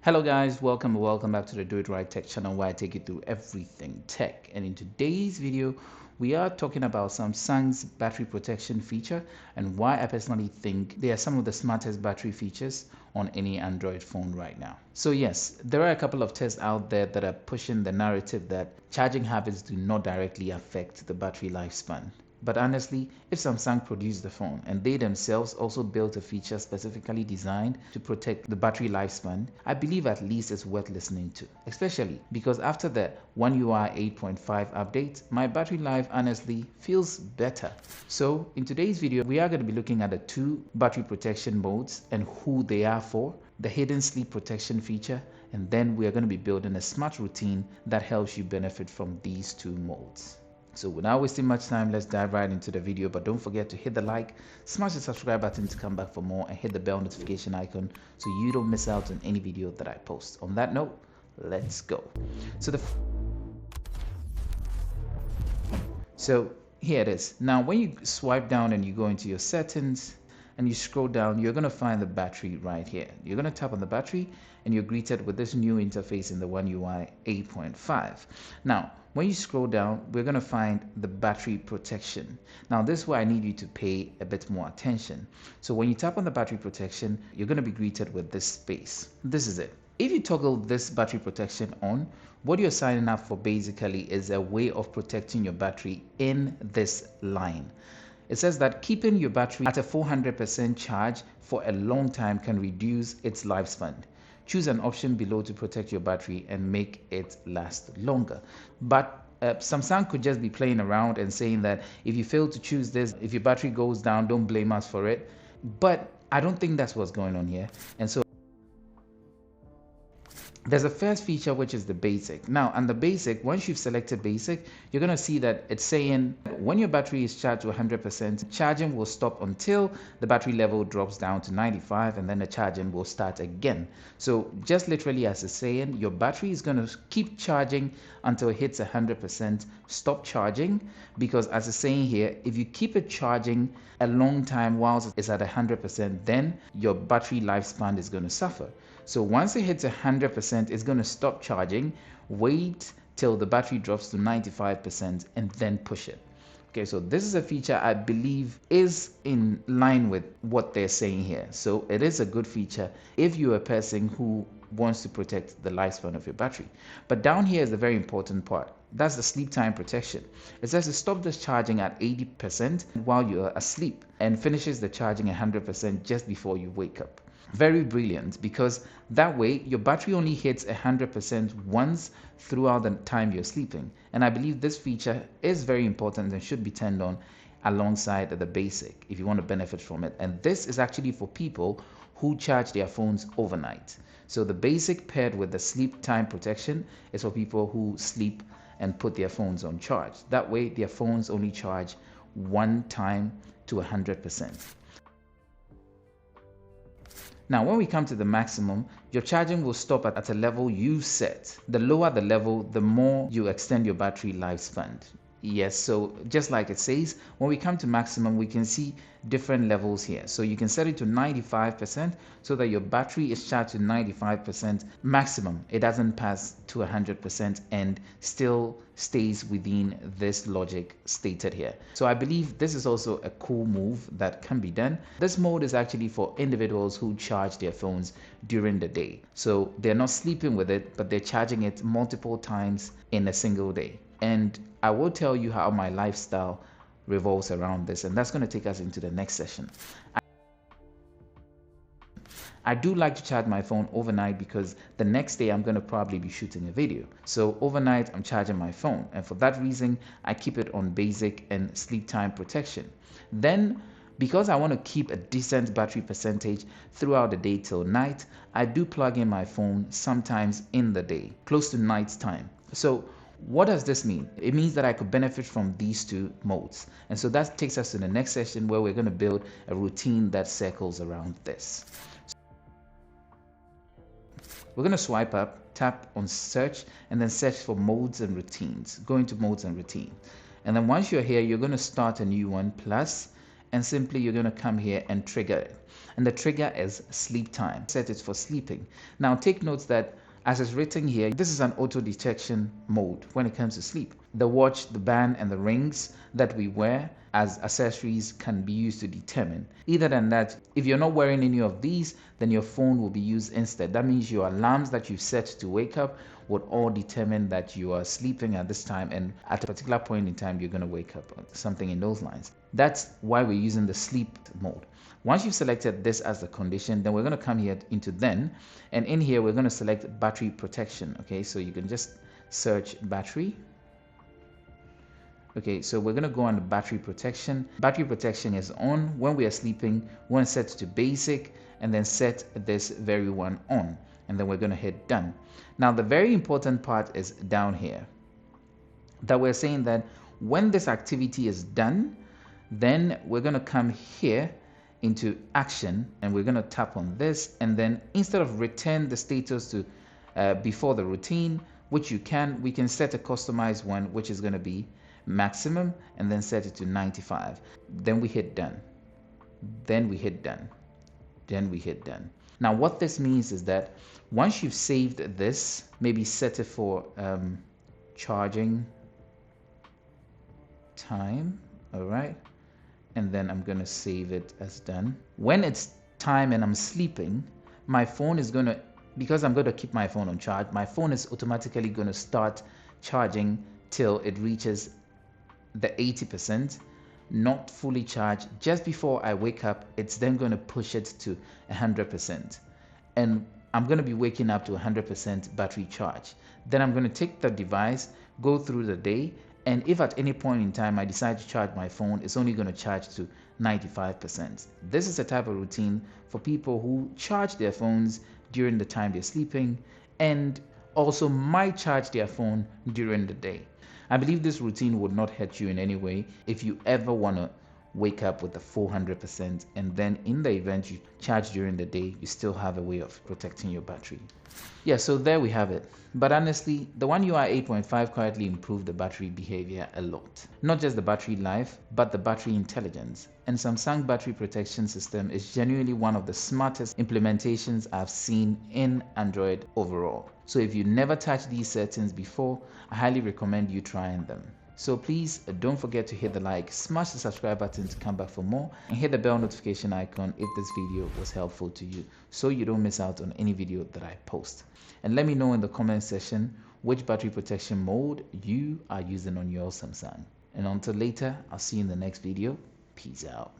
Hello guys, welcome back to the Do It Right Tech channel where I take you through everything tech. And in today's video, we are talking about Samsung's battery protection feature and why I personally think they are some of the smartest battery features on any Android phone right now. So yes, there are a couple of tests out there that are pushing the narrative that charging habits do not directly affect the battery lifespan. But honestly, if Samsung produced the phone and they themselves also built a feature specifically designed to protect the battery lifespan, I believe at least it's worth listening to. Especially because after the One UI 8.5 update, my battery life honestly feels better. So in today's video, we are going to be looking at the two battery protection modes and who they are for, the hidden sleep protection feature, and then we are going to be building a smart routine that helps you benefit from these two modes. So without wasting much time, let's dive right into the video. But don't forget to hit the like, smash the subscribe button to come back for more, and hit the bell notification icon so you don't miss out on any video that I post. On that note, let's go. So here it is. Now when you swipe down and you go into your settings and you scroll down, you're going to find the battery right here. You're going to tap on the battery and you're greeted with this new interface in the One UI 8.5. Now when you scroll down, we're going to find the battery protection. Now this is where I need you to pay a bit more attention. So when you tap on the battery protection, you're going to be greeted with this space. This is it. If you toggle this battery protection on, what you're signing up for basically is a way of protecting your battery in this line. It says that keeping your battery at a 400% charge for a long time can reduce its lifespan. Choose an option below to protect your battery and make it last longer. But Samsung could just be playing around and saying that if you fail to choose this, if your battery goes down, don't blame us for it. But I don't think that's what's going on here. And so there's a first feature, which is the basic. Now, on the basic, once you've selected basic, you're going to see that it's saying when your battery is charged to 100%, charging will stop until the battery level drops down to 95, and then the charging will start again. So just literally as it's saying, your battery is going to keep charging until it hits 100%, stop charging, because as it's saying here, if you keep it charging a long time whilst it's at 100%, then your battery lifespan is going to suffer. So once it hits 100%, it's going to stop charging, wait till the battery drops to 95%, and then push it. Okay, so this is a feature I believe is in line with what they're saying here. So it is a good feature if you're a person who wants to protect the lifespan of your battery. But down here is the very important part. That's the sleep time protection. It says to stop this charging at 80% while you're asleep and finishes the charging 100% just before you wake up. Very brilliant, because that way your battery only hits 100% once throughout the time you're sleeping. And I believe this feature is very important and should be turned on alongside the basic if you want to benefit from it. And this is actually for people who charge their phones overnight. So the basic paired with the sleep time protection is for people who sleep and put their phones on charge. That way their phones only charge one time to 100%. Now, when we come to the maximum, your charging will stop at a level you set. The lower the level, the more you extend your battery lifespan. Yes, so just like it says, when we come to maximum, we can see different levels here. So you can set it to 95% so that your battery is charged to 95% maximum. It doesn't pass to 100% and still stays within this logic stated here. So I believe this is also a cool move that can be done. This mode is actually for individuals who charge their phones during the day. So they're not sleeping with it, but they're charging it multiple times in a single day. And I will tell you how my lifestyle revolves around this, and that's going to take us into the next session. I do like to charge my phone overnight because the next day I'm going to probably be shooting a video. So overnight I'm charging my phone, and for that reason I keep it on basic and sleep time protection. Then because I want to keep a decent battery percentage throughout the day till night, I do plug in my phone sometimes in the day, close to night time. So what does this mean? It means that I could benefit from these two modes. And so that takes us to the next session where we're going to build a routine that circles around this. We're going to swipe up, tap on search, and then search for modes and routines. Go into modes and routine. And then once you're here, you're going to start a new one, plus, and simply you're going to come here and trigger it. And the trigger is sleep time. Set it for sleeping. Now take note that as it's written here, this is an auto detection mode when it comes to sleep. The watch, the band, and the rings that we wear as accessories can be used to determine. Either than that, if you're not wearing any of these, then your phone will be used instead. That means your alarms that you've set to wake up would all determine that you are sleeping at this time, and at a particular point in time you're going to wake up, something in those lines. That's why we're using the sleep mode. Once you've selected this as the condition, then we're going to come here into then, and in here we're going to select battery protection. Okay, so you can just search battery. Okay, so we're going to go on the battery protection. Battery protection is on when we are sleeping. We want to set to basic and then set this very one on, and then we're going to hit done. Now the very important part is down here, that we're saying that when this activity is done, then we're going to come here into action, and we're going to tap on this, and then instead of return the status to before the routine, which we can set a customized one, which is going to be maximum, and then set it to 95. Then we hit done. Then we hit done. Then we hit done. Now what this means is that once you've saved this, maybe set it for charging time. All right, and then I'm gonna save it as done. When it's time and I'm sleeping, my phone is gonna, because I'm gonna keep my phone on charge, my phone is automatically gonna start charging till it reaches the 80%, not fully charged. Just before I wake up, it's then going to push it to 100%, and I'm going to be waking up to 100% battery charge. Then I'm going to take the device, go through the day, and if at any point in time I decide to charge my phone, it's only going to charge to 95%. This is a type of routine for people who charge their phones during the time they're sleeping, and also might charge their phone during the day. I believe this routine would not hurt you in any way if you ever want to wake up with a 400%, and then in the event you charge during the day, you still have a way of protecting your battery. Yeah, so there we have it. But honestly, the One UI 8.5 quietly improved the battery behavior a lot. Not just the battery life, but the battery intelligence. And Samsung battery protection system is genuinely one of the smartest implementations I've seen in Android overall. So if you never touched these settings before, I highly recommend you trying them. So please don't forget to hit the like, smash the subscribe button to come back for more, and hit the bell notification icon if this video was helpful to you, so you don't miss out on any video that I post. And let me know in the comment section which battery protection mode you are using on your Samsung. And until later, I'll see you in the next video. Peace out.